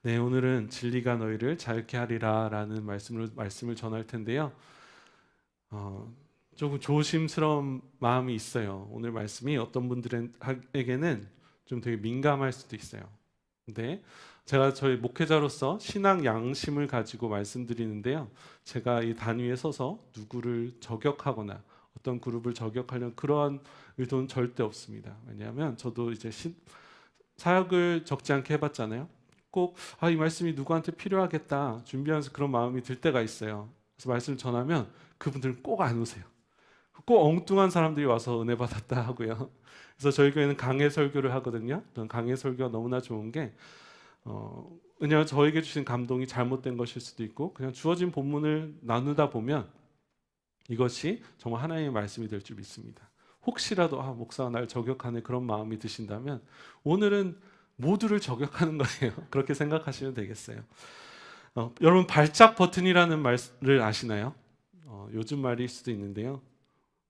네, 오늘은 진리가 너희를 자유케 하리라 라는 말씀을 전할 텐데요. 어, 조금 조심스러운 마음이 있어요. 오늘 말씀이 어떤 분들에게는 좀 되게 민감할 수도 있어요. 근데 제가 저희 목회자로서 신앙 양심을 가지고 말씀드리는데요. 제가 이 단위에 서서 누구를 저격하거나 어떤 그룹을 저격하려는 그러한 의도는 절대 없습니다. 왜냐하면 저도 이제 사역을 적지 않게 해봤잖아요. 꼭 이 말씀이 누구한테 필요하겠다 준비하면서 그런 마음이 들 때가 있어요. 그래서 말씀을 전하면 그분들은 꼭 안 오세요. 꼭 엉뚱한 사람들이 와서 은혜 받았다 하고요. 그래서 저희 교회는 강해 설교를 하거든요. 강해 설교가 너무나 좋은 게 왜냐하면 저에게 주신 감동이 잘못된 것일 수도 있고 그냥 주어진 본문을 나누다 보면 이것이 정말 하나님의 말씀이 될 줄 믿습니다. 혹시라도 목사가 날 저격하네 그런 마음이 드신다면 오늘은 모두를 저격하는 거예요. 그렇게 생각하시면 되겠어요. 여러분 발작 버튼이라는 말을 아시나요? 요즘 말일 수도 있는데요.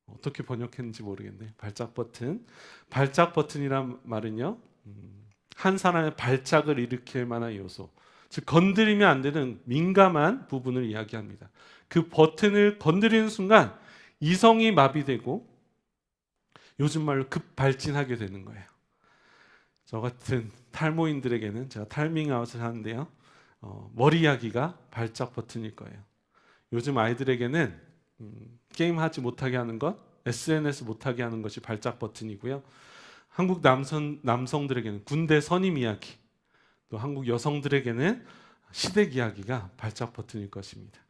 어떻게 번역했는지 모르겠네. 발작 버튼. 발작 버튼이란 말은요. 한 사람의 발작을 일으킬 만한 요소. 즉 건드리면 안 되는 민감한 부분을 이야기합니다. 그 버튼을 건드리는 순간 이성이 마비되고 요즘 말로 급발진하게 되는 거예요. 저 같은 탈모인들에게는 제가 탈밍아웃을 하는데요. 머리 이야기가 발작 버튼일 거예요. 요즘 아이들에게는 게임하지 못하게 하는 것, SNS 못하게 하는 것이 발작 버튼이고요. 한국 남성들에게는 군대 선임 이야기, 또 한국 여성들에게는 시댁 이야기가 발작 버튼일 것입니다.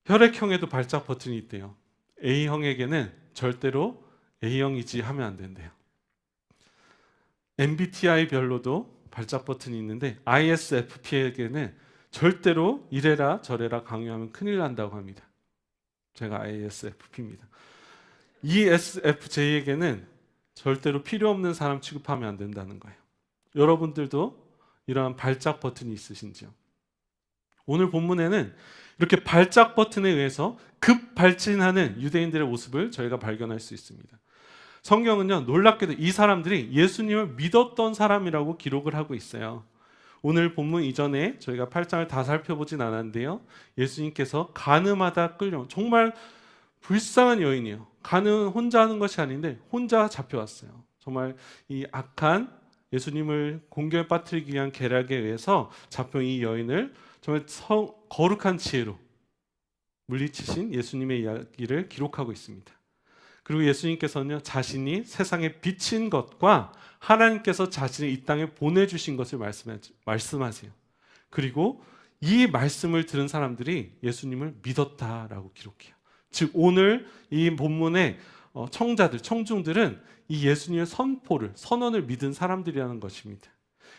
혈액형에도 발작 버튼이 있대요. A형에게는 절대로 A형이지 하면 안 된대요. MBTI별로도 발작 버튼이 있는데 ISFP에게는 절대로 이래라 저래라 강요하면 큰일 난다고 합니다. 제가 ISFP입니다. ESFJ에게는 절대로 필요 없는 사람 취급하면 안 된다는 거예요. 여러분들도 이러한 발작 버튼이 있으신지요? 오늘 본문에는 이렇게 발작 버튼에 의해서 급발진하는 유대인들의 모습을 저희가 발견할 수 있습니다. 성경은요, 놀랍게도 이 사람들이 예수님을 믿었던 사람이라고 기록을 하고 있어요. 오늘 본문 이전에 저희가 8장을 다 살펴보진 않았는데요. 예수님께서 간음하다 끌려온 정말 불쌍한 여인이에요. 간음 혼자 하는 것이 아닌데 혼자 잡혀왔어요. 정말 이 악한 예수님을 공경에 빠뜨리기 위한 계략에 의해서 잡혀온 이 여인을 정말 거룩한 지혜로 물리치신 예수님의 이야기를 기록하고 있습니다. 그리고 예수님께서는 자신이 세상에 비친 것과 하나님께서 자신을 이 땅에 보내주신 것을 말씀하세요. 그리고 이 말씀을 들은 사람들이 예수님을 믿었다라고 기록해요. 즉 오늘 이 본문의 청중들은 이 예수님의 선언을 믿은 사람들이라는 것입니다.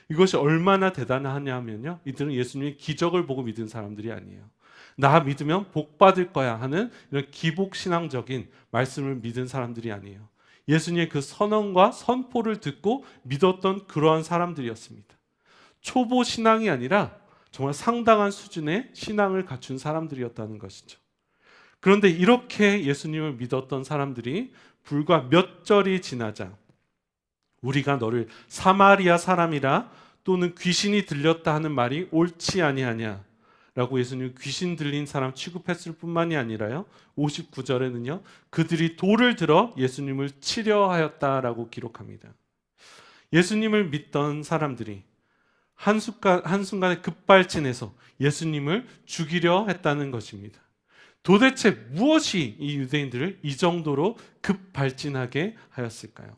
이것이 얼마나 대단하냐면요, 이들은 예수님의 기적을 보고 믿은 사람들이 아니에요. 나 믿으면 복 받을 거야 하는 이런 기복신앙적인 말씀을 믿은 사람들이 아니에요. 예수님의 그 선언과 선포를 듣고 믿었던 그러한 사람들이었습니다. 초보 신앙이 아니라 정말 상당한 수준의 신앙을 갖춘 사람들이었다는 것이죠. 그런데 이렇게 예수님을 믿었던 사람들이 불과 몇 절이 지나자 우리가 너를 사마리아 사람이라 또는 귀신이 들렸다 하는 말이 옳지 아니하냐 라고 예수님 귀신 들린 사람 취급했을 뿐만이 아니라요, 59절에는요 그들이 돌을 들어 예수님을 치려하였다라고 기록합니다. 예수님을 믿던 사람들이 한순간에 급발진해서 예수님을 죽이려 했다는 것입니다. 도대체 무엇이 이 유대인들을 이 정도로 급발진하게 하였을까요?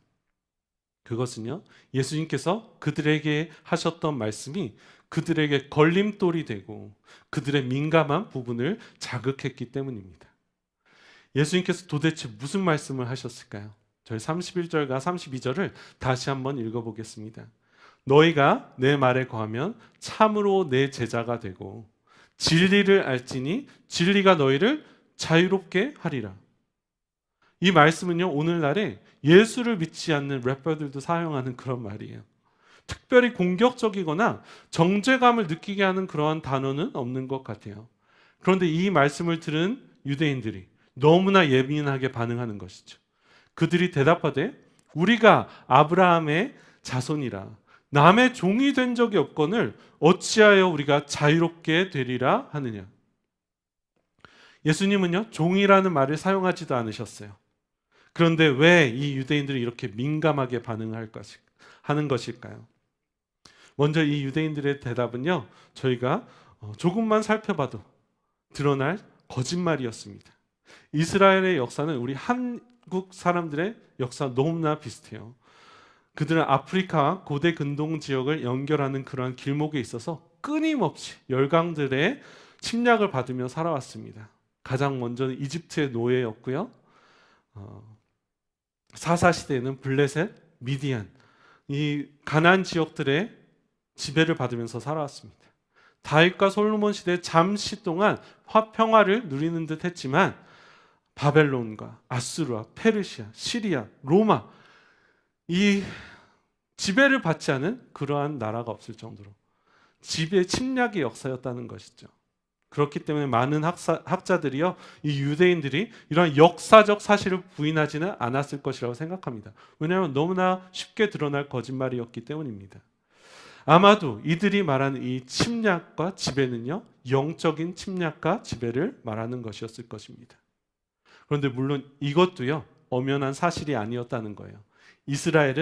그것은요, 예수님께서 그들에게 하셨던 말씀이 그들에게 걸림돌이 되고 그들의 민감한 부분을 자극했기 때문입니다. 예수님께서 도대체 무슨 말씀을 하셨을까요? 저희 31절과 32절을 다시 한번 읽어보겠습니다. 너희가 내 말에 거하면 참으로 내 제자가 되고 진리를 알지니 진리가 너희를 자유롭게 하리라. 이 말씀은요, 오늘날에 예수를 믿지 않는 래퍼들도 사용하는 그런 말이에요. 특별히 공격적이거나 정죄감을 느끼게 하는 그러한 단어는 없는 것 같아요. 그런데 이 말씀을 들은 유대인들이 너무나 예민하게 반응하는 것이죠. 그들이 대답하되 우리가 아브라함의 자손이라 남의 종이 된 적이 없거늘 어찌하여 우리가 자유롭게 되리라 하느냐. 예수님은요, 종이라는 말을 사용하지도 않으셨어요. 그런데 왜 이 유대인들이 이렇게 민감하게 하는 것일까요? 먼저 이 유대인들의 대답은요, 저희가 조금만 살펴봐도 드러날 거짓말이었습니다. 이스라엘의 역사는 우리 한국 사람들의 역사와 너무나 비슷해요. 그들은 아프리카와 고대 근동 지역을 연결하는 그러한 길목에 있어서 끊임없이 열강들의 침략을 받으며 살아왔습니다. 가장 먼저는 이집트의 노예였고요. 사사 시대에는 블레셋, 미디안, 이 가나안 지역들의 지배를 받으면서 살아왔습니다. 다윗과 솔로몬 시대 잠시 동안 평화를 누리는 듯 했지만 바벨론과 아수르와 페르시아, 시리아, 로마, 이 지배를 받지 않은 그러한 나라가 없을 정도로 지배 침략의 역사였다는 것이죠. 그렇기 때문에 많은 학자들이요, 이 유대인들이 이러한 역사적 사실을 부인하지는 않았을 것이라고 생각합니다. 왜냐하면 너무나 쉽게 드러날 거짓말이었기 때문입니다. 아마도 이들이 말하는 이 침략과 지배는요, 영적인 침략과 지배를 말하는 것이었을 것입니다. 그런데 물론 이것도요, 엄연한 사실이 아니었다는 거예요. 이스라엘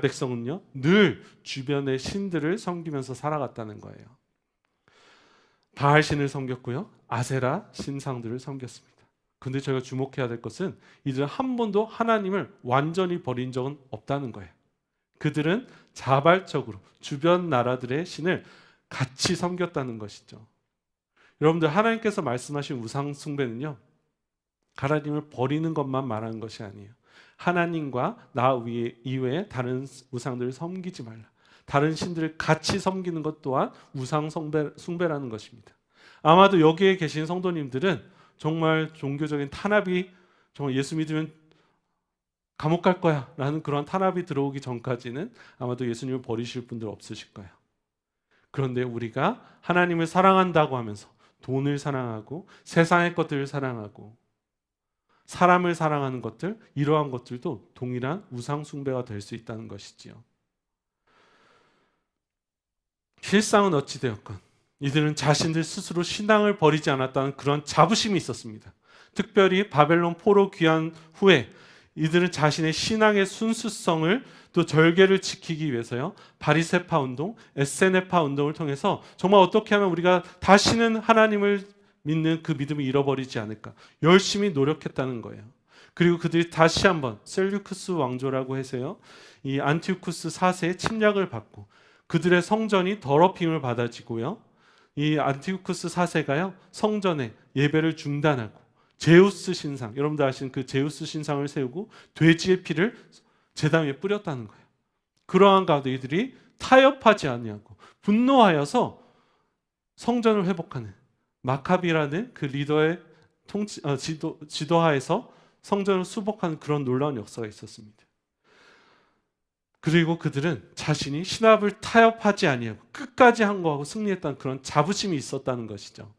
백성은요, 늘 주변의 신들을 섬기면서 살아갔다는 거예요. 바알 신을 섬겼고요, 아세라 신상들을 섬겼습니다. 그런데 저희가 주목해야 될 것은 이들은 한 번도 하나님을 완전히 버린 적은 없다는 거예요. 그들은 자발적으로 주변 나라들의 신을 같이 섬겼다는 것이죠. 여러분들, 하나님께서 말씀하신 우상 숭배는요, 하나님을 버리는 것만 말하는 것이 아니에요. 하나님과 나 이외에 다른 우상들을 섬기지 말라. 다른 신들을 같이 섬기는 것 또한 우상 숭배라는 것입니다. 아마도 여기에 계신 성도님들은 정말 종교적인 탄압이, 정말 예수 믿으면 감옥 갈 거야 라는 그런 탄압이 들어오기 전까지는 아마도 예수님을 버리실 분들 없으실 거예요. 그런데 우리가 하나님을 사랑한다고 하면서 돈을 사랑하고 세상의 것들을 사랑하고 사람을 사랑하는 것들, 이러한 것들도 동일한 우상 숭배가 될 수 있다는 것이지요. 실상은 어찌되었건 이들은 자신들 스스로 신앙을 버리지 않았다는 그런 자부심이 있었습니다. 특별히 바벨론 포로 귀환 후에 이들은 자신의 신앙의 순수성을, 또 절개를 지키기 위해서요, 바리새파 운동, 에세네파 운동을 통해서 정말 어떻게 하면 우리가 다시는 하나님을 믿는 그 믿음을 잃어버리지 않을까 열심히 노력했다는 거예요. 그리고 그들이 다시 한번 셀류크스 왕조라고 해서요, 이 안티오쿠스 4세의 침략을 받고 그들의 성전이 더럽힘을 받아지고요, 이 안티오쿠스 4세가요 성전에 예배를 중단하고 제우스 신상, 여러분들 아시는 그 제우스 신상을 세우고 돼지의 피를 제단 위에 뿌렸다는 거예요. 그러한 가운데 이들이 타협하지 아니하고 분노하여서 성전을 회복하는 마카비라는 그 리더의 지도하에서 성전을 수복하는 그런 놀라운 역사가 있었습니다. 그리고 그들은 자신이 신압을 타협하지 아니하고 끝까지 항거하고 승리했다는 그런 자부심이 있었다는 것이죠.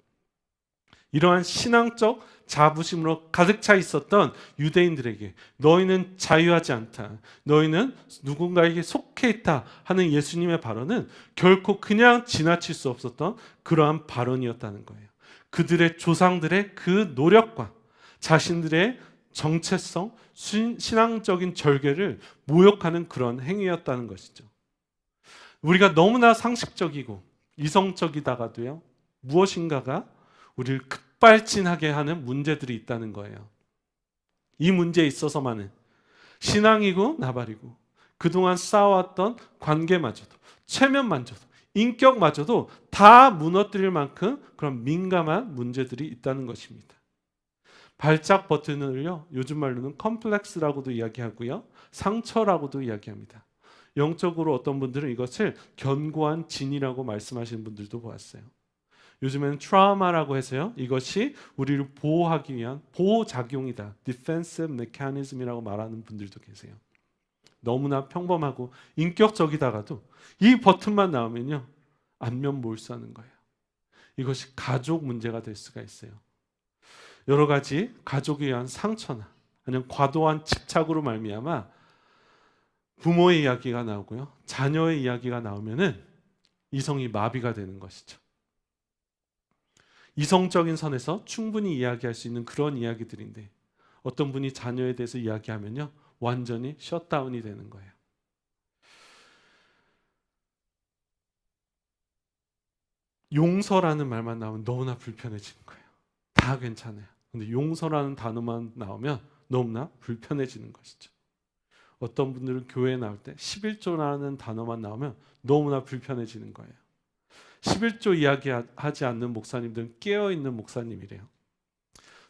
이러한 신앙적 자부심으로 가득 차 있었던 유대인들에게 너희는 자유하지 않다, 너희는 누군가에게 속해 있다 하는 예수님의 발언은 결코 그냥 지나칠 수 없었던 그러한 발언이었다는 거예요. 그들의 조상들의 그 노력과 자신들의 정체성, 신앙적인 절개를 모욕하는 그런 행위였다는 것이죠. 우리가 너무나 상식적이고 이성적이다가도요, 무엇인가가 우리를 급발진하게 하는 문제들이 있다는 거예요. 이 문제에 있어서만은 신앙이고 나발이고 그동안 쌓아왔던 관계마저도, 체면마저도, 인격마저도 다 무너뜨릴 만큼 그런 민감한 문제들이 있다는 것입니다. 발작 버튼을요, 요즘 말로는 컴플렉스라고도 이야기하고요, 상처라고도 이야기합니다. 영적으로 어떤 분들은 이것을 견고한 진이라고 말씀하시는 분들도 보았어요. 요즘에는 트라우마라고 해서요, 이것이 우리를 보호하기 위한 보호작용이다, 디펜시브 메커니즘이라고 말하는 분들도 계세요. 너무나 평범하고 인격적이다가도 이 버튼만 나오면요, 안면 몰수하는 거예요. 이것이 가족 문제가 될 수가 있어요. 여러 가지 가족에 의한 상처나 아니면 과도한 집착으로 말미암아 부모의 이야기가 나오고요. 자녀의 이야기가 나오면은 이성이 마비가 되는 것이죠. 이성적인 선에서 충분히 이야기할 수 있는 그런 이야기들인데 어떤 분이 자녀에 대해서 이야기하면요. 완전히 셧다운이 되는 거예요. 용서라는 말만 나오면 너무나 불편해지는 거예요. 다 괜찮아요. 근데 용서라는 단어만 나오면 너무나 불편해지는 것이죠. 어떤 분들은 교회에 나올 때 11조라는 단어만 나오면 너무나 불편해지는 거예요. 11조 이야기하지 않는 목사님들은 깨어있는 목사님이래요.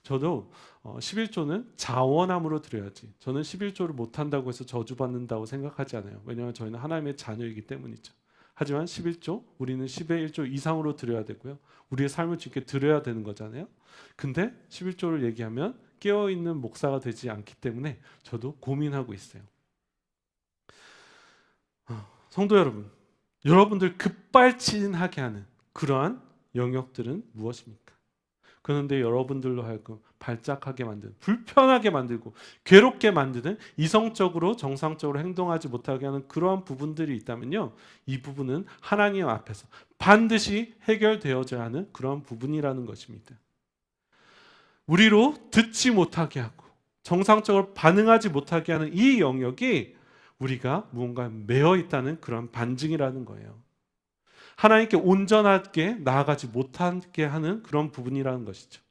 저도 11조는 자원함으로 드려야지. 저는 11조를 못한다고 해서 저주받는다고 생각하지 않아요. 왜냐하면 저희는 하나님의 자녀이기 때문이죠. 하지만 11조, 우리는 10의 1조 이상으로 드려야 되고요. 우리의 삶을 지켜 드려야 되는 거잖아요. 근데 11조를 얘기하면 깨어있는 목사가 되지 않기 때문에 저도 고민하고 있어요. 성도 여러분, 여러분들 급발진하게 하는 그러한 영역들은 무엇입니까? 그런데 여러분들로 하여금 발작하게 만드는, 불편하게 만들고 괴롭게 만드는, 이성적으로 정상적으로 행동하지 못하게 하는 그러한 부분들이 있다면요, 이 부분은 하나님 앞에서 반드시 해결되어져야 하는 그러한 부분이라는 것입니다. 우리로 듣지 못하게 하고 정상적으로 반응하지 못하게 하는 이 영역이 우리가 무언가 매여 있다는 그런 반증이라는 거예요. 하나님께 온전하게 나아가지 못하게 하는 그런 부분이라는 것이죠.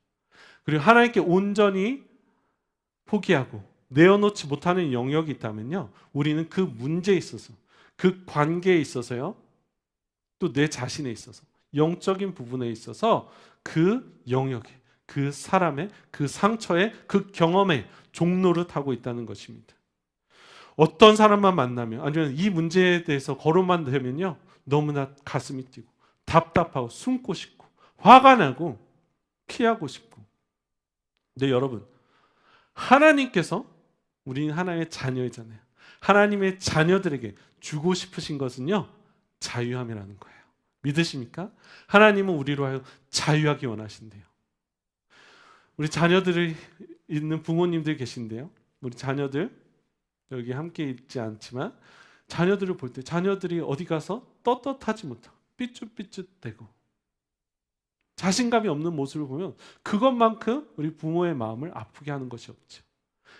그리고 하나님께 온전히 포기하고 내어놓지 못하는 영역이 있다면요, 우리는 그 문제에 있어서, 그 관계에 있어서요, 또 내 자신에 있어서, 영적인 부분에 있어서 그 영역에, 그 사람의, 그 상처에, 그 경험에 종노릇하고 있다는 것입니다. 어떤 사람만 만나면, 아니면 이 문제에 대해서 거론만 되면요, 너무나 가슴이 뛰고 답답하고 숨고 싶고 화가 나고 피하고 싶고. 근데 여러분, 하나님께서, 우리는 하나님의 자녀이잖아요. 하나님의 자녀들에게 주고 싶으신 것은요, 자유함이라는 거예요. 믿으십니까? 하나님은 우리로 하여금 자유하기 원하신대요. 우리 자녀들이 있는 부모님들 계신데요, 우리 자녀들 여기 함께 있지 않지만 자녀들을 볼 때 자녀들이 어디 가서 떳떳하지 못하고 삐뚤삐뚤대고 자신감이 없는 모습을 보면 그것만큼 우리 부모의 마음을 아프게 하는 것이 없죠.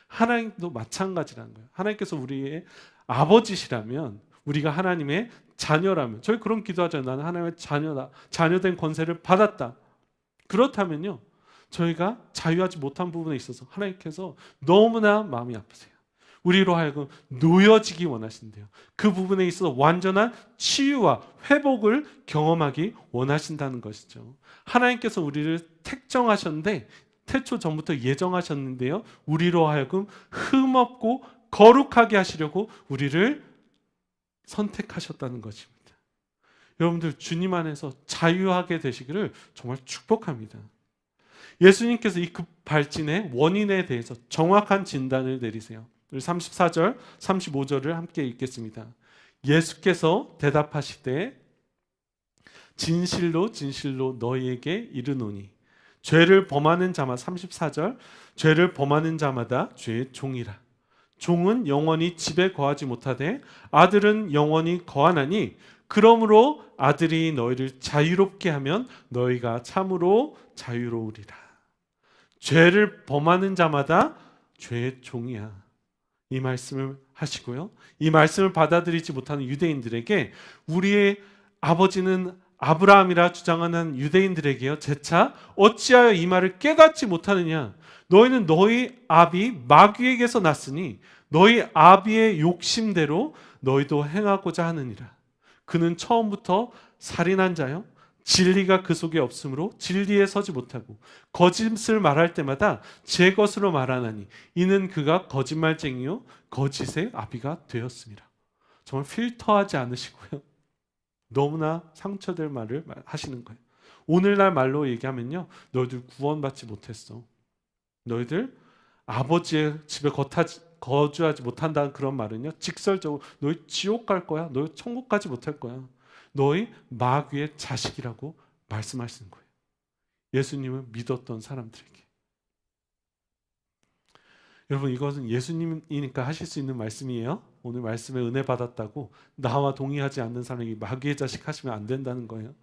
하나님도 마찬가지라는 거예요. 하나님께서 우리의 아버지시라면, 우리가 하나님의 자녀라면, 저희 그런 기도하잖아요. 나는 하나님의 자녀다. 자녀된 권세를 받았다. 그렇다면요, 저희가 자유하지 못한 부분에 있어서 하나님께서 너무나 마음이 아프세요. 우리로 하여금 놓여지기 원하신대요. 그 부분에 있어서 완전한 치유와 회복을 경험하기 원하신다는 것이죠. 하나님께서 우리를 택정하셨는데, 태초 전부터 예정하셨는데요, 우리로 하여금 흠없고 거룩하게 하시려고 우리를 선택하셨다는 것입니다. 여러분들, 주님 안에서 자유하게 되시기를 정말 축복합니다. 예수님께서 이 급발진의 원인에 대해서 정확한 진단을 내리세요. 우리 34절, 35절을 함께 읽겠습니다. 예수께서 대답하시되 진실로 진실로 너희에게 이르노니 죄를 범하는 자마다, 34절, 죄를 범하는 자마다 죄의 종이라. 종은 영원히 집에 거하지 못하되 아들은 영원히 거하나니 그러므로 아들이 너희를 자유롭게 하면 너희가 참으로 자유로우리라. 죄를 범하는 자마다 죄의 종이야. 이 말씀을 하시고요, 이 말씀을 받아들이지 못하는 유대인들에게, 우리의 아버지는 아브라함이라 주장하는 유대인들에게요, 재차 어찌하여 이 말을 깨닫지 못하느냐. 너희는 너희 아비 마귀에게서 났으니 너희 아비의 욕심대로 너희도 행하고자 하느니라. 그는 처음부터 살인한 자요, 진리가 그 속에 없으므로 진리에 서지 못하고 거짓을 말할 때마다 제 것으로 말하나니 이는 그가 거짓말쟁이요 거짓의 아비가 되었습니다. 정말 필터하지 않으시고요, 너무나 상처될 말을 하시는 거예요. 오늘날 말로 얘기하면요, 너희들 구원받지 못했어. 너희들 아버지의 집에 거주하지 못한다는 그런 말은요, 직설적으로 너희 지옥 갈 거야. 너희 천국 가지 못할 거야. 너희 마귀의 자식이라고 말씀하시는 거예요. 예수님을 믿었던 사람들에게. 여러분, 이것은 예수님이니까 하실 수 있는 말씀이에요. 오늘 말씀에 은혜 받았다고 나와 동의하지 않는 사람이 마귀의 자식 하시면 안 된다는 거예요.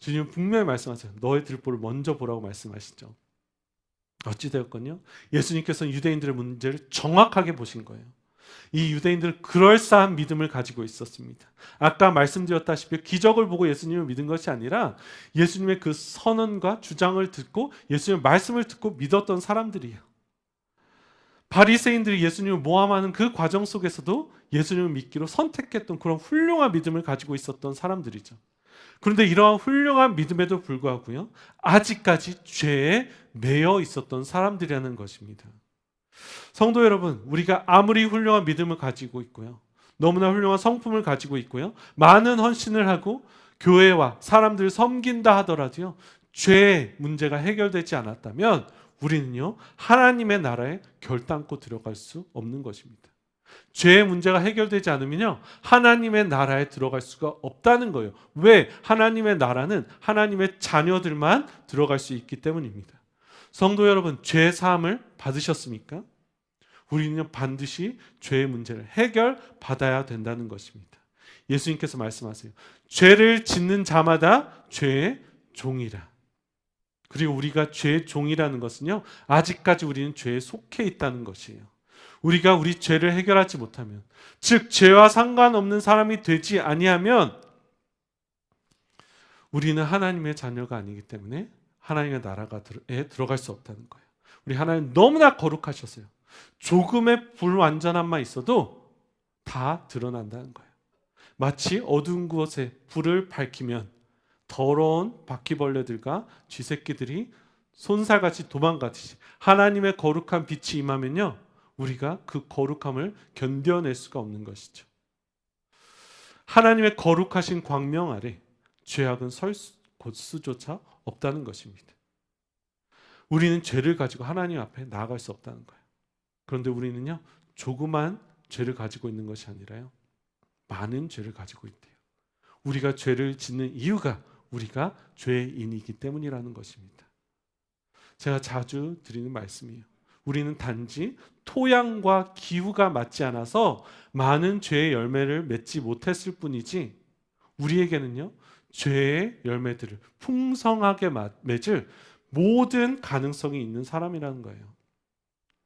주님은 분명히 말씀하세요. 너의 들보를 먼저 보라고 말씀하시죠. 어찌되었건요, 예수님께서는 유대인들의 문제를 정확하게 보신 거예요. 이 유대인들은 그럴싸한 믿음을 가지고 있었습니다. 아까 말씀드렸다시피 기적을 보고 예수님을 믿은 것이 아니라 예수님의 그 선언과 주장을 듣고 예수님의 말씀을 듣고 믿었던 사람들이에요. 바리새인들이 예수님을 모함하는 그 과정 속에서도 예수님을 믿기로 선택했던 그런 훌륭한 믿음을 가지고 있었던 사람들이죠. 그런데 이러한 훌륭한 믿음에도 불구하고요, 아직까지 죄에 매여 있었던 사람들이라는 것입니다. 성도 여러분, 우리가 아무리 훌륭한 믿음을 가지고 있고요, 너무나 훌륭한 성품을 가지고 있고요, 많은 헌신을 하고 교회와 사람들을 섬긴다 하더라도요, 죄의 문제가 해결되지 않았다면 우리는요, 하나님의 나라에 결단코 들어갈 수 없는 것입니다. 죄의 문제가 해결되지 않으면요, 하나님의 나라에 들어갈 수가 없다는 거예요. 왜? 하나님의 나라는 하나님의 자녀들만 들어갈 수 있기 때문입니다. 성도 여러분, 죄 사함을 받으셨습니까? 우리는 반드시 죄의 문제를 해결받아야 된다는 것입니다. 예수님께서 말씀하세요. 죄를 짓는 자마다 죄의 종이라. 그리고 우리가 죄의 종이라는 것은요, 아직까지 우리는 죄에 속해 있다는 것이에요. 우리가 우리 죄를 해결하지 못하면, 즉 죄와 상관없는 사람이 되지 아니하면 우리는 하나님의 자녀가 아니기 때문에 하나님의 나라에 들어갈 수 없다는 거예요. 우리 하나님 너무나 거룩하셨어요. 조금의 불완전함만 있어도 다 드러난다는 거예요. 마치 어두운 곳에 불을 밝히면 더러운 바퀴벌레들과 쥐새끼들이 손살같이 도망가듯이 하나님의 거룩한 빛이 임하면요, 우리가 그 거룩함을 견뎌낼 수가 없는 것이죠. 하나님의 거룩하신 광명 아래 죄악은 설 곳수조차 없다는 것입니다. 우리는 죄를 가지고 하나님 앞에 나아갈 수 없다는 거예요. 그런데 우리는요, 조그만 죄를 가지고 있는 것이 아니라요, 많은 죄를 가지고 있대요. 우리가 죄를 짓는 이유가 우리가 죄인이기 때문이라는 것입니다. 제가 자주 드리는 말씀이에요. 우리는 단지 토양과 기후가 맞지 않아서 많은 죄의 열매를 맺지 못했을 뿐이지, 우리에게는요, 죄의 열매들을 풍성하게 맺을 모든 가능성이 있는 사람이라는 거예요.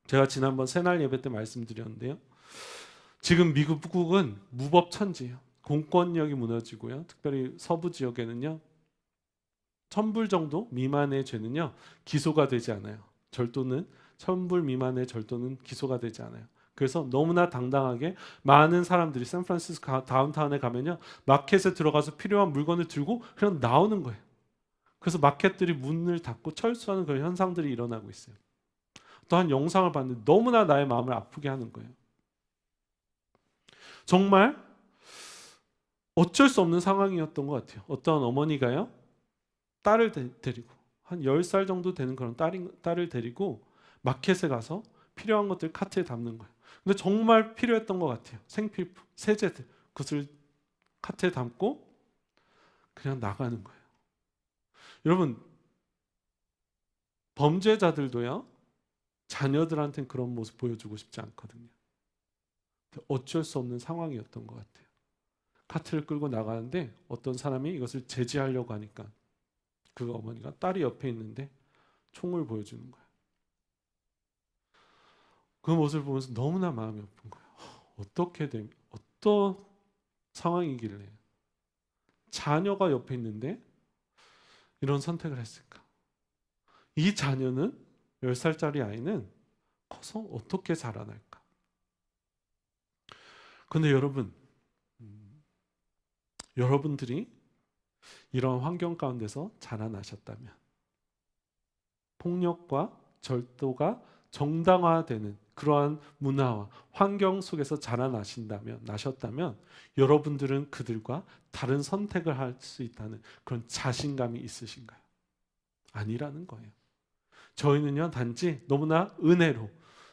제가 지난번 새날 예배 때 말씀드렸는데요, 지금 미국은 무법천지예요. 공권력이 무너지고요, 특별히 서부 지역에는요, 1000불 정도 미만의 죄는요 기소가 되지 않아요. 절도는 1000불 미만의 절도는 기소가 되지 않아요. 그래서 너무나 당당하게 많은 사람들이 샌프란시스코 다운타운에 가면요, 마켓에 들어가서 필요한 물건을 들고 그냥 나오는 거예요. 그래서 마켓들이 문을 닫고 철수하는 그런 현상들이 일어나고 있어요. 또한 영상을 봤는데 너무나 나의 마음을 아프게 하는 거예요. 정말 어쩔 수 없는 상황이었던 것 같아요. 어떤 어머니가요, 딸을 데리고 한 10살 정도 되는 그런 딸을 데리고 마켓에 가서 필요한 것들 카트에 담는 거예요. 근데 정말 필요했던 것 같아요. 생필품, 세제들, 그것을 카트에 담고 그냥 나가는 거예요. 여러분, 범죄자들도요, 자녀들한테는 그런 모습 보여주고 싶지 않거든요. 어쩔 수 없는 상황이었던 것 같아요. 카트를 끌고 나가는데 어떤 사람이 이것을 제지하려고 하니까 그 어머니가 딸이 옆에 있는데 총을 보여주는 거예요. 그 모습을 보면서 너무나 마음이 아픈 거예요. 어떤 상황이길래 자녀가 옆에 있는데 이런 선택을 했을까? 이 자녀는 10살짜리 아이는 커서 어떻게 자라날까? 그런데 여러분들이 이런 환경 가운데서 자라나셨다면, 폭력과 절도가 정당화되는 그러한 문화와 환경 속에서 나셨다면 여러분들은 그들과 다른 선택을 할 수 있다는 그런 자신감이 있으신가요? 아니라는 거예요. 저희는요, 단지 너무나 은혜로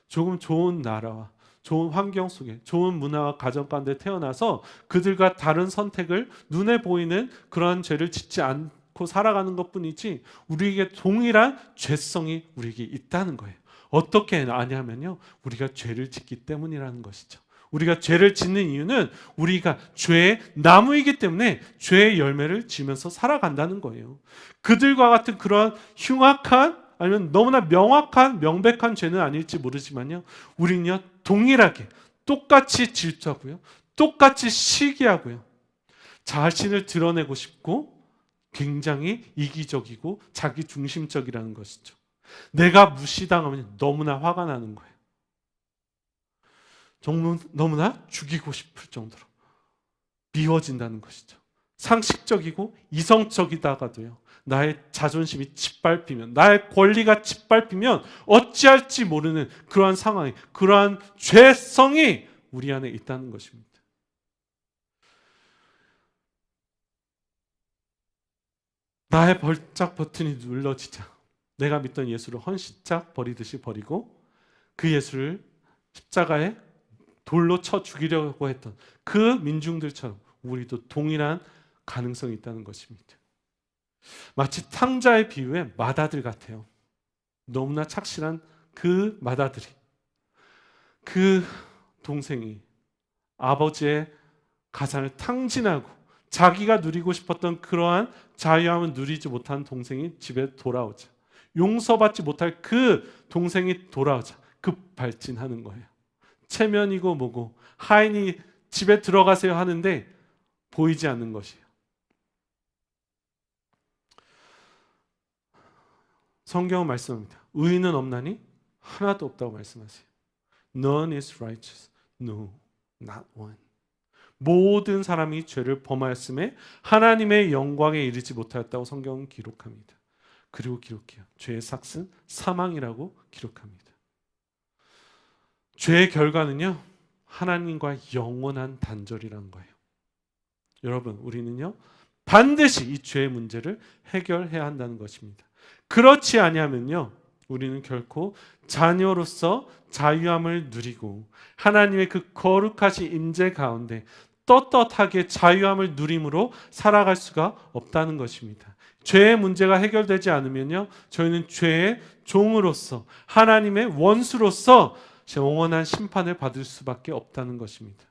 조금 좋은 나라와 좋은 환경 속에 좋은 문화와 가정 가운데 태어나서 그들과 다른 선택을, 눈에 보이는 그러한 죄를 짓지 않고 살아가는 것뿐이지 우리에게 동일한 죄성이 우리에게 있다는 거예요. 어떻게 아냐면요, 우리가 죄를 짓기 때문이라는 것이죠. 우리가 죄를 짓는 이유는 우리가 죄의 나무이기 때문에 죄의 열매를 지면서 살아간다는 거예요. 그들과 같은 그러한 흉악한 아니면 너무나 명확한 명백한 죄는 아닐지 모르지만요. 우리는요 동일하게 똑같이 질투하고요. 똑같이 시기하고요. 자신을 드러내고 싶고 굉장히 이기적이고 자기중심적이라는 것이죠. 내가 무시당하면 너무나 화가 나는 거예요. 너무나 죽이고 싶을 정도로 미워진다는 것이죠. 상식적이고 이성적이다가도요. 나의 자존심이 짓밟히면, 나의 권리가 짓밟히면 어찌할지 모르는 그러한 상황이, 그러한 죄성이 우리 안에 있다는 것입니다. 나의 벌짝 버튼이 눌러지자 내가 믿던 예수를 헌신짝 버리듯이 버리고 그 예수를 십자가에 돌로 쳐 죽이려고 했던 그 민중들처럼 우리도 동일한 가능성이 있다는 것입니다. 마치 탕자의 비유의 맏아들 같아요. 너무나 착실한 그 맏아들이, 그 동생이 아버지의 가산을 탕진하고 자기가 누리고 싶었던 그러한 자유함을 누리지 못한 동생이 집에 돌아오자, 용서받지 못할 그 동생이 돌아오자 급발진하는 거예요. 체면이고 뭐고 하인이 집에 들어가세요 하는데 보이지 않는 것이에요. 성경은 말씀합니다. 의인은 없나니 하나도 없다고 말씀하세요. None is righteous. No, not one. 모든 사람이 죄를 범하였음에 하나님의 영광에 이르지 못하였다고 성경은 기록합니다. 그리고 기록해요. 죄의 삭은 사망이라고 기록합니다. 죄의 결과는요, 하나님과 영원한 단절이라는 거예요. 여러분, 우리는요, 반드시 이 죄의 문제를 해결해야 한다는 것입니다. 그렇지 아니하면요, 우리는 결코 자녀로서 자유함을 누리고 하나님의 그 거룩하신 임재 가운데 떳떳하게 자유함을 누림으로 살아갈 수가 없다는 것입니다. 죄의 문제가 해결되지 않으면요, 저희는 죄의 종으로서 하나님의 원수로서 영원한 심판을 받을 수밖에 없다는 것입니다.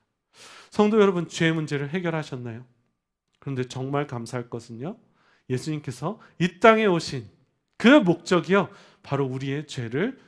성도 여러분, 죄의 문제를 해결하셨나요? 그런데 정말 감사할 것은요, 예수님께서 이 땅에 오신 그 목적이요, 바로 우리의 죄를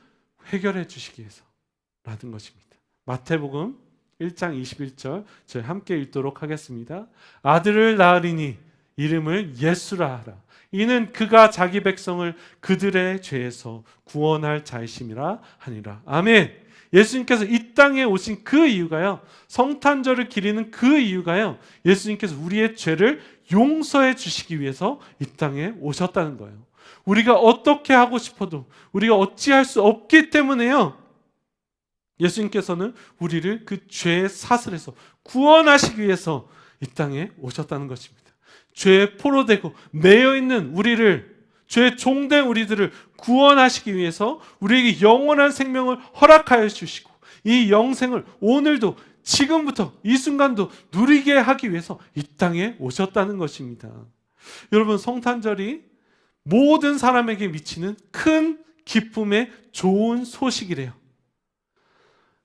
해결해 주시기 위해서라는 것입니다. 마태복음 1장 21절 저희 함께 읽도록 하겠습니다. 아들을 낳으리니 이름을 예수라 하라. 이는 그가 자기 백성을 그들의 죄에서 구원할 자이심이라 하니라. 아멘. 예수님께서 이 땅에 오신 그 이유가요, 성탄절을 기리는 그 이유가요, 예수님께서 우리의 죄를 용서해 주시기 위해서 이 땅에 오셨다는 거예요. 우리가 어떻게 하고 싶어도 우리가 어찌할 수 없기 때문에요, 예수님께서는 우리를 그 죄의 사슬에서 구원하시기 위해서 이 땅에 오셨다는 것입니다. 죄에 포로되고 매여있는 우리를, 죄의 종된 우리들을 구원하시기 위해서 우리에게 영원한 생명을 허락하여 주시고 이 영생을 오늘도 지금부터 이 순간도 누리게 하기 위해서 이 땅에 오셨다는 것입니다. 여러분, 성탄절이 모든 사람에게 미치는 큰 기쁨의 좋은 소식이래요.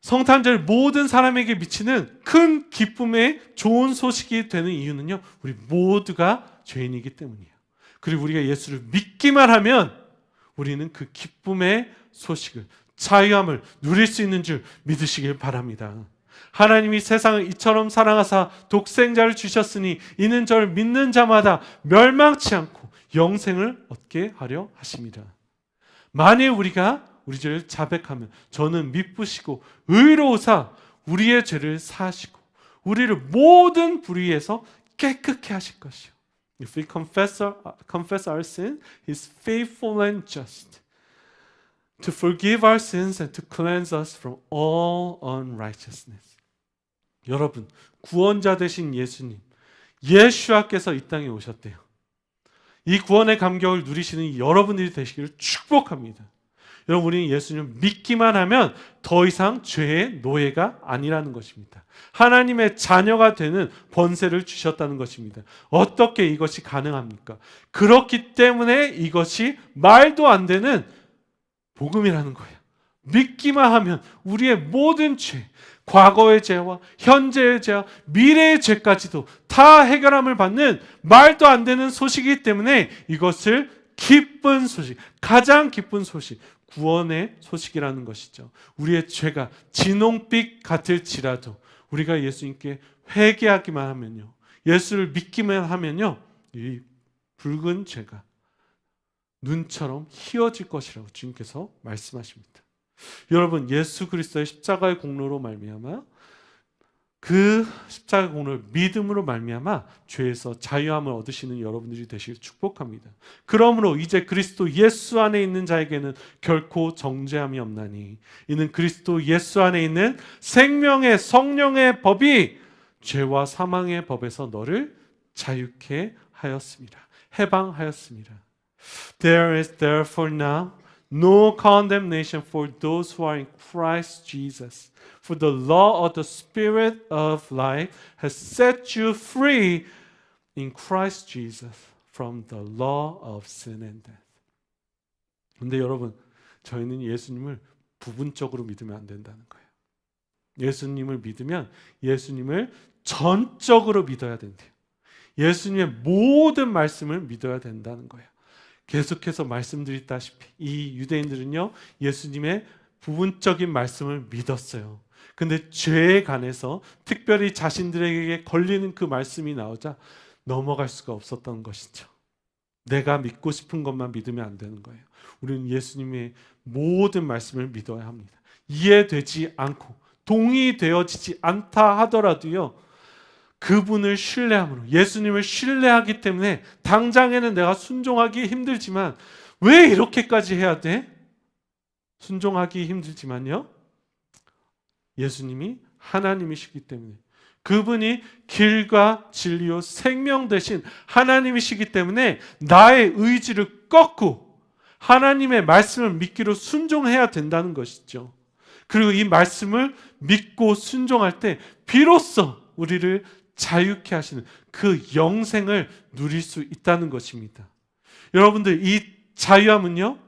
성탄절 모든 사람에게 미치는 큰 기쁨의 좋은 소식이 되는 이유는요, 우리 모두가 죄인이기 때문이에요. 그리고 우리가 예수를 믿기만 하면 우리는 그 기쁨의 소식을, 자유함을 누릴 수 있는 줄 믿으시길 바랍니다. 하나님이 세상을 이처럼 사랑하사 독생자를 주셨으니 이는 저를 믿는 자마다 멸망치 않고 영생을 얻게 하려 하십니다. 만일 우리가 우리 죄를 자백하면 저는 미쁘시고 의로우사 우리의 죄를 사하시고 우리를 모든 불의에서 깨끗게 하실 것이요. If we confess our sin, He is faithful and just to forgive our sins and to cleanse us from all unrighteousness. 여러분, 구원자 되신 예수님, 예수와께서 이 땅에 오셨대요. 이 구원의 감격을 누리시는 여러분들이 되시기를 축복합니다. 여러분, 우리는 예수님을 믿기만 하면 더 이상 죄의 노예가 아니라는 것입니다. 하나님의 자녀가 되는 번세를 주셨다는 것입니다. 어떻게 이것이 가능합니까? 그렇기 때문에 이것이 말도 안 되는 복음이라는 거예요. 믿기만 하면 우리의 모든 죄, 과거의 죄와 현재의 죄와 미래의 죄까지도 다 해결함을 받는 말도 안 되는 소식이기 때문에 이것을 기쁜 소식, 가장 기쁜 소식, 구원의 소식이라는 것이죠. 우리의 죄가 진홍빛 같을지라도 우리가 예수님께 회개하기만 하면요, 예수를 믿기만 하면요, 이 붉은 죄가 눈처럼 희어질 것이라고 주님께서 말씀하십니다. 여러분, 예수 그리스도의 십자가의 공로로 말미암아, 그 십자가의 공로를 믿음으로 말미암아 죄에서 자유함을 얻으시는 여러분들이 되시길 축복합니다. 그러므로 이제 그리스도 예수 안에 있는 자에게는 결코 정죄함이 없나니 이는 그리스도 예수 안에 있는 생명의 성령의 법이 죄와 사망의 법에서 너를 자유케 하였습니다. 해방하였습니다. There is therefore now no condemnation for those who are in Christ Jesus. For the law of the Spirit of life has set you free in Christ Jesus from the law of sin and death. 근데 여러분, 저희는 예수님을 부분적으로 믿으면 안 된다는 거예요. 예수님을 믿으면 예수님을 전적으로 믿어야 된대요. 예수님의 모든 말씀을 믿어야 된다는 거예요. 계속해서 말씀드렸다시피 이 유대인들은요, 예수님의 부분적인 말씀을 믿었어요. 근데 죄에 관해서 특별히 자신들에게 걸리는 그 말씀이 나오자 넘어갈 수가 없었던 것이죠. 내가 믿고 싶은 것만 믿으면 안 되는 거예요. 우리는 예수님의 모든 말씀을 믿어야 합니다. 이해되지 않고 동의되어지지 않다 하더라도요, 그분을 신뢰함으로, 예수님을 신뢰하기 때문에 당장에는 내가 순종하기 힘들지만, 왜 이렇게까지 해야 돼? 순종하기 힘들지만요, 예수님이 하나님이시기 때문에, 그분이 길과 진리요 생명 되신 하나님이시기 때문에 나의 의지를 꺾고 하나님의 말씀을 믿기로 순종해야 된다는 것이죠. 그리고 이 말씀을 믿고 순종할 때 비로소 우리를 자유케 하시는 그 영생을 누릴 수 있다는 것입니다. 여러분들, 이 자유함은요,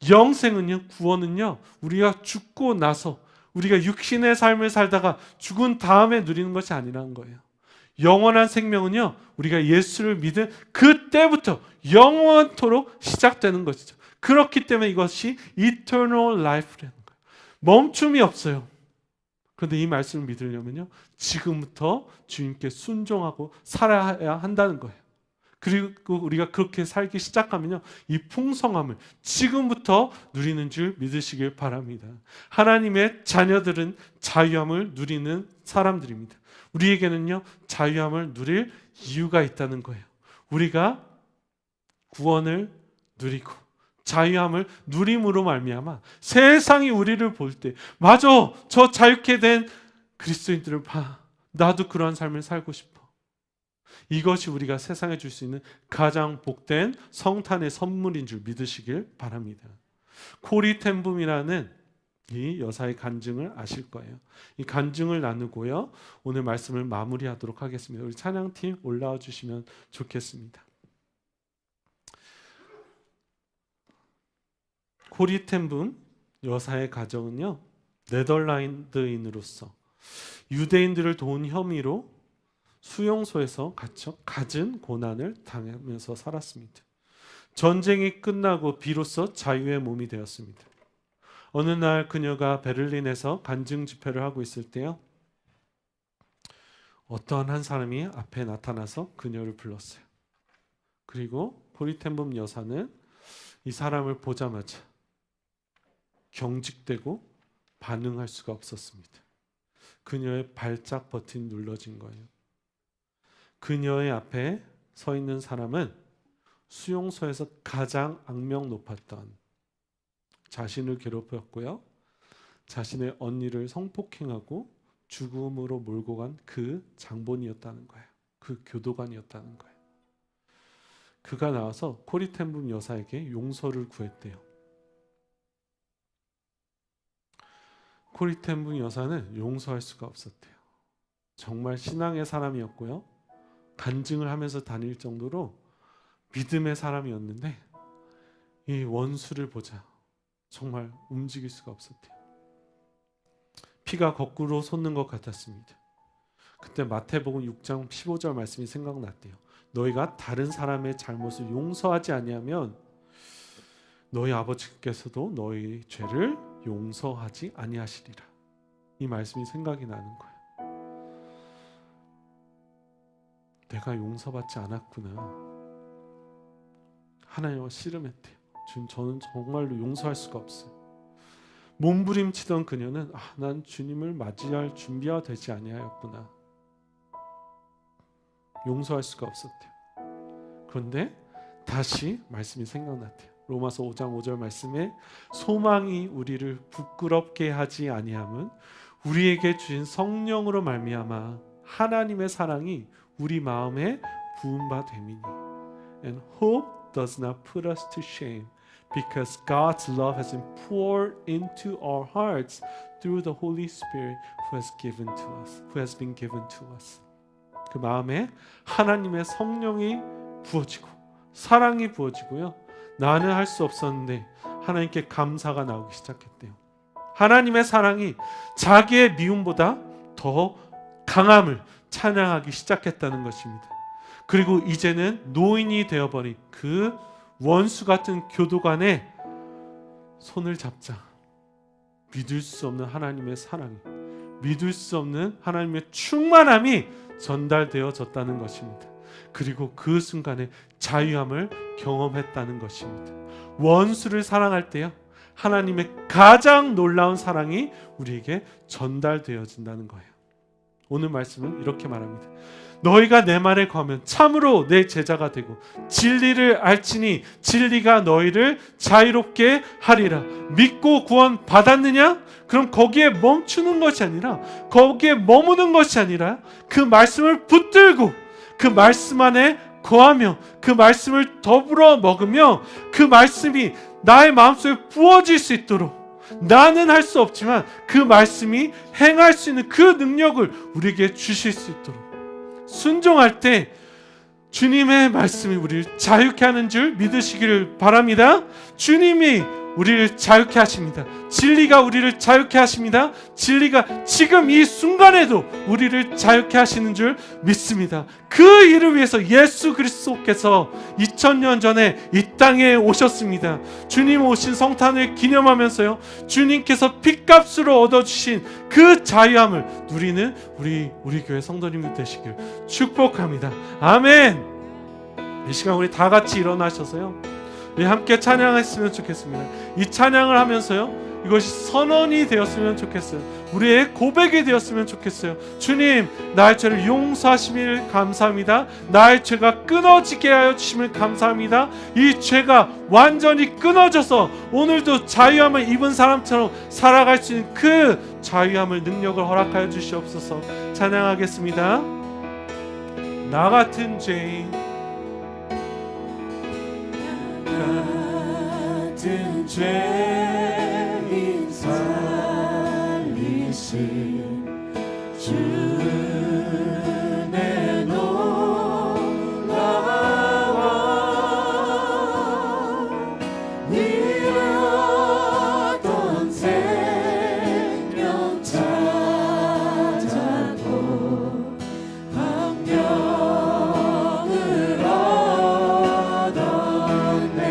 영생은요, 구원은요, 우리가 죽고 나서 우리가 육신의 삶을 살다가 죽은 다음에 누리는 것이 아니라는 거예요. 영원한 생명은요, 우리가 예수를 믿은 그때부터 영원토록 시작되는 것이죠. 그렇기 때문에 이것이 eternal life라는 거예요. 멈춤이 없어요. 그런데 이 말씀을 믿으려면요, 지금부터 주님께 순종하고 살아야 한다는 거예요. 그리고 우리가 그렇게 살기 시작하면요, 이 풍성함을 지금부터 누리는 줄 믿으시길 바랍니다. 하나님의 자녀들은 자유함을 누리는 사람들입니다. 우리에게는요, 자유함을 누릴 이유가 있다는 거예요. 우리가 구원을 누리고 자유함을 누림으로 말미암아 세상이 우리를 볼 때, 맞아, 저 자유케 된 그리스도인들을 봐, 나도 그러한 삶을 살고 싶어. 이것이 우리가 세상에 줄 수 있는 가장 복된 성탄의 선물인 줄 믿으시길 바랍니다. 코리 텐붐이라는 이 여사의 간증을 아실 거예요. 이 간증을 나누고요, 오늘 말씀을 마무리하도록 하겠습니다. 우리 찬양팀 올라와 주시면 좋겠습니다. 코리 텐붐 여사의 가정은요, 네덜란드인으로서 유대인들을 도운 혐의로 수용소에서 갇혀 갖은 고난을 당하면서 살았습니다. 전쟁이 끝나고 비로소 자유의 몸이 되었습니다. 어느 날 그녀가 베를린에서 간증 집회를 하고 있을 때요, 어떤 한 사람이 앞에 나타나서 그녀를 불렀어요. 그리고 코리 텐붐 여사는 이 사람을 보자마자 경직되고 반응할 수가 없었습니다. 그녀의 발작 버튼이 눌러진 거예요. 그녀의 앞에 서 있는 사람은 수용소에서 가장 악명 높았던, 자신을 괴롭혔고요, 자신의 언니를 성폭행하고 죽음으로 몰고 간 그 장본이었다는 거예요. 그 교도관이었다는 거예요. 그가 나와서 코리 텐붐 여사에게 용서를 구했대요. 코리 텐붐 여사는 용서할 수가 없었대요. 정말 신앙의 사람이었고요, 간증을 하면서 다닐 정도로 믿음의 사람이었는데, 이 원수를 보자 정말 움직일 수가 없었대요. 피가 거꾸로 솟는 것 같았습니다. 그때 마태복음 6장 15절 말씀이 생각났대요. 너희가 다른 사람의 잘못을 용서하지 아니하면 너희 아버지께서도 너희 죄를 용서하지 아니하시리라. 이 말씀이 생각이 나는 거예요. 내가 용서받지 않았구나. 하나님과 씨름했대요. 지금 저는 정말로 용서할 수가 없어요. 몸부림치던 그녀는 난 주님을 맞이할 준비가 되지 아니하였구나. 용서할 수가 없었대요. 그런데 다시 말씀이 생각났대요. 로마서 5장 5절 말씀에 소망이 우리를 부끄럽게 하지 아니함은 우리에게 주신 성령으로 말미암아 하나님의 사랑이 우리 마음에 부은 바 됨이니. And hope does not put us to shame because God's love has been poured into our hearts through the Holy Spirit who has been given to us. 그 마음에 하나님의 성령이 부어지고 사랑이 부어지고요. 나는 할 수 없었는데 하나님께 감사가 나오기 시작했대요. 하나님의 사랑이 자기의 미움보다 더 강함을 찬양하기 시작했다는 것입니다. 그리고 이제는 노인이 되어버린 그 원수 같은 교도관의 손을 잡자. 믿을 수 없는 하나님의 사랑이, 믿을 수 없는 하나님의 충만함이 전달되어졌다는 것입니다. 그리고 그 순간에 자유함을 경험했다는 것입니다. 원수를 사랑할 때요, 하나님의 가장 놀라운 사랑이 우리에게 전달되어진다는 거예요. 오늘 말씀은 이렇게 말합니다. 너희가 내 말에 거하면 참으로 내 제자가 되고 진리를 알지니 진리가 너희를 자유롭게 하리라. 믿고 구원 받았느냐? 그럼 거기에 멈추는 것이 아니라, 거기에 머무는 것이 아니라 그 말씀을 붙들고 그 말씀 안에 거하며 그 말씀을 더불어 먹으며 그 말씀이 나의 마음속에 부어질 수 있도록, 나는 할 수 없지만 그 말씀이 행할 수 있는 그 능력을 우리에게 주실 수 있도록 순종할 때 주님의 말씀이 우리를 자유케 하는 줄 믿으시기를 바랍니다. 주님이 우리를 자유케 하십니다. 진리가 우리를 자유케 하십니다. 진리가 지금 이 순간에도 우리를 자유케 하시는 줄 믿습니다. 그 일을 위해서 예수 그리스도께서 2000년 전에 이 땅에 오셨습니다. 주님 오신 성탄을 기념하면서요, 주님께서 핏값으로 얻어주신 그 자유함을 누리는 우리 교회 성도님들 되시길 축복합니다. 아멘. 이 시간 우리 다 같이 일어나셔서요, 우리 함께 찬양했으면 좋겠습니다. 이 찬양을 하면서요, 이것이 선언이 되었으면 좋겠어요. 우리의 고백이 되었으면 좋겠어요. 주님, 나의 죄를 용서하심을 감사합니다. 나의 죄가 끊어지게 하여 주심을 감사합니다. 이 죄가 완전히 끊어져서 오늘도 자유함을 입은 사람처럼 살아갈 수 있는 그 자유함을, 능력을 허락하여 주시옵소서. 찬양하겠습니다. 나 같은 죄인, 같은 죄인 살리신 주 은혜 놀라워. 잃었던 생명 찾았고 광명을 얻었네.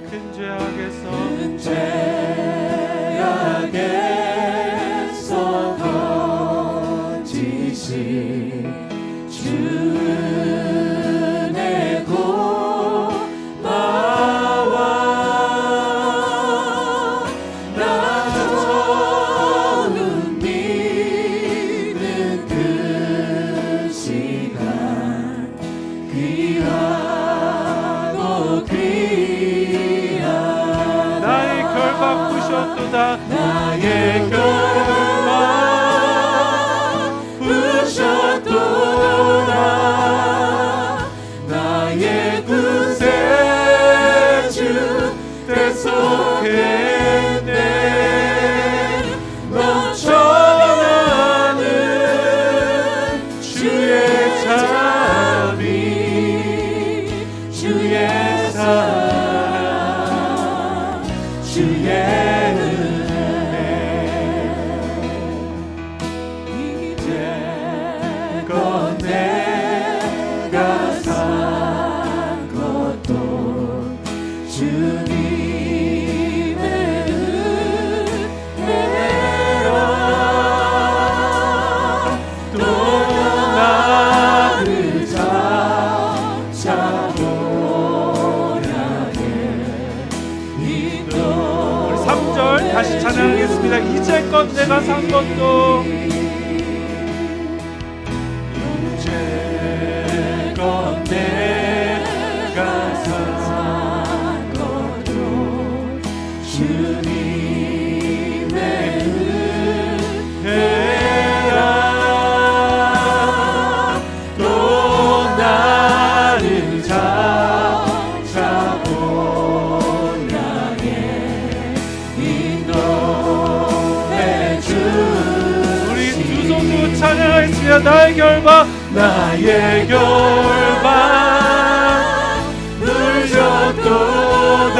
큰 죄악에서 건지신 주 은혜 고마워. 나 처음 믿는 그 시간 귀하고 귀한 나의 결박 부셨도다. 나의 결박 부셨도다. 나의 구세주 대속했네. 넘쳐나는 주의 자비, 주의 사랑 찬양하겠습니다. 이제껏 내가 산 것도 이제껏 내가 산 것도 주님의 은혜라. 또 나를 잡고 나의 인도해 주. 우리 두 손으로 찬양하겠습니다. 나의 결박 나의 결박 물렸도다.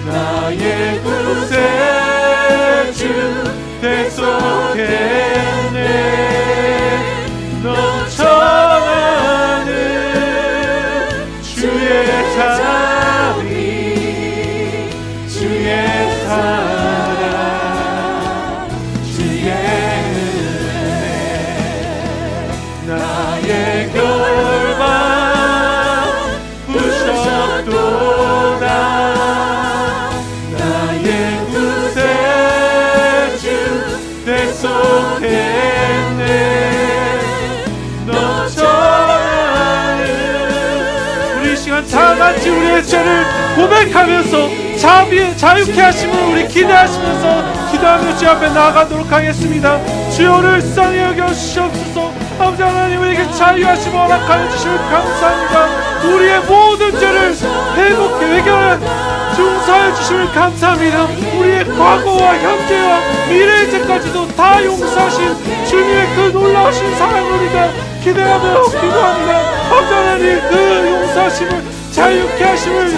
나의 구세주 대속했네. 넘쳐나는 주의 자비 주의 사랑 주의 나의 결박 부셨도다. 나의 구세주 대속했네. 넘쳐나는 우리 시간 다 같이 우리의 죄를 고백하면서 자유케 하심을 우리 기대하시면서 기도하며 주 앞에 나아가도록 하겠습니다. 주여를 상히 여겨주시옵소서. 아버지 하나님, 우리에게 자유하심을 허락하여 주시면 감사합니다. 우리의 모든 죄를 회복해 해결한 용서해 주시면 감사합니다. 우리의 과거와 현재와 미래의 죄까지도 다 용서하신 주님의 그 놀라우신 사랑을 우리가 기대하며 기도합니다. 아버지 하나님, 그 용서하심을 자유케 하심을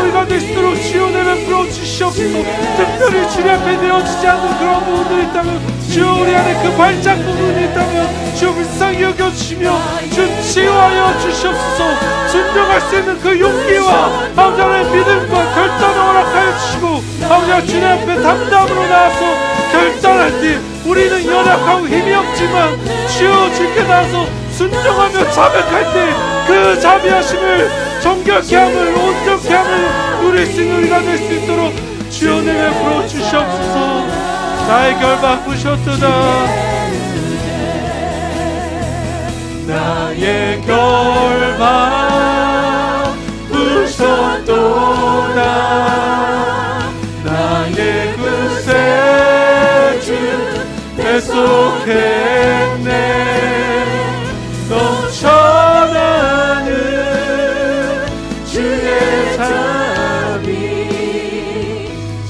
우리가 될 수 있도록 주여 내면 풀어주시옵소서. 특별히 주님 앞에 내어지지 않는 그런 부분들이 있다면 주여 우리 안에 그 발작 부분이 있다면 주여 불쌍히 여겨주시며 주 치유하여 주시옵소서. 순종할 수 있는 그 용기와 아버지 하나님 믿음과 결단을 허락하여 주시고 아버지 하나님 주님 앞에 담담으로 나와서 결단할 때 우리는 연약하고 힘이 없지만 주여 주께 나와서 순종하며 자백할 때 그 자비하심을 정결케 함을 온전케 함을 누릴 수 있는 우리가 될 수 있도록 주여 내게 불어주시옵소서. 나의 결박 부셨도다. 나의 결박 부셨도다. 나의 구세주 대속했네. 넘쳐나는 주의 자비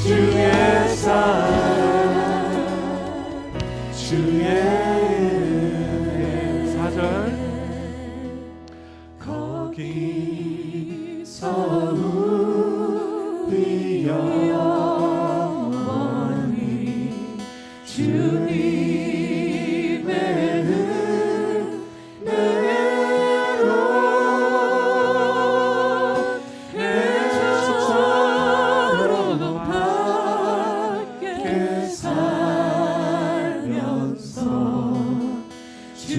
주의 사랑 주의 은혜. 4절 거기서 우리 영원히 주님의 은혜로 내처럼 밖에 살면서 주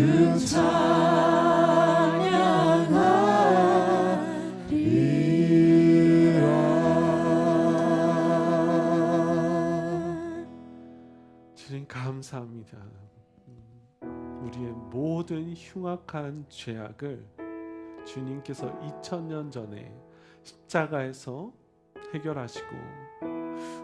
주님 감사합니다. 우리의 모든 흉악한 죄악을 주님께서 2000년 전에 십자가에서 해결하시고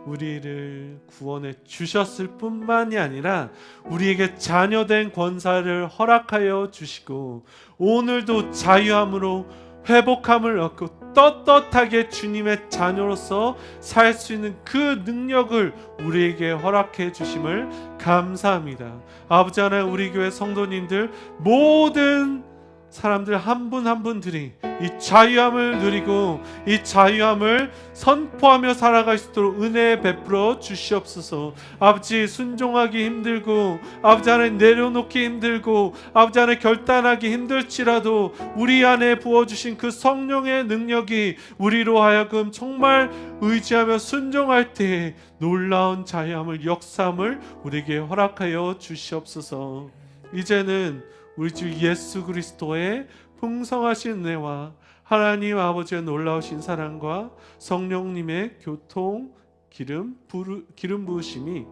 우리를 구원해 주셨을 뿐만이 아니라 우리에게 자녀된 권사를 허락하여 주시고 오늘도 자유함으로 회복함을 얻고 떳떳하게 주님의 자녀로서 살 수 있는 그 능력을 우리에게 허락해 주심을 감사합니다. 아버지 하나님, 우리 교회 성도님들 모든 사람들 한 분 한 분들이 이 자유함을 누리고 이 자유함을 선포하며 살아갈 수 있도록 은혜 베풀어 주시옵소서. 아버지, 순종하기 힘들고 아버지 하나님 내려놓기 힘들고 아버지 하나님 결단하기 힘들지라도 우리 안에 부어주신 그 성령의 능력이 우리로 하여금 정말 의지하며 순종할 때 놀라운 자유함을 역사함을 우리에게 허락하여 주시옵소서. 이제는 우리 주 예수 그리스도의 풍성하신 은혜와 하나님 아버지의 놀라우신 사랑과 성령님의 교통 기름 부으심이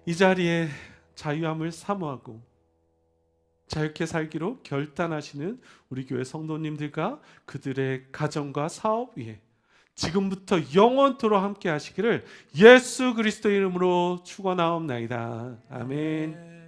이 자리에 자유함을 사모하고 자유케 살기로 결단하시는 우리 교회 성도님들과 그들의 가정과 사업 위에 지금부터 영원토록 함께 하시기를 예수 그리스도의 이름으로 축원하옵나이다. 아멘.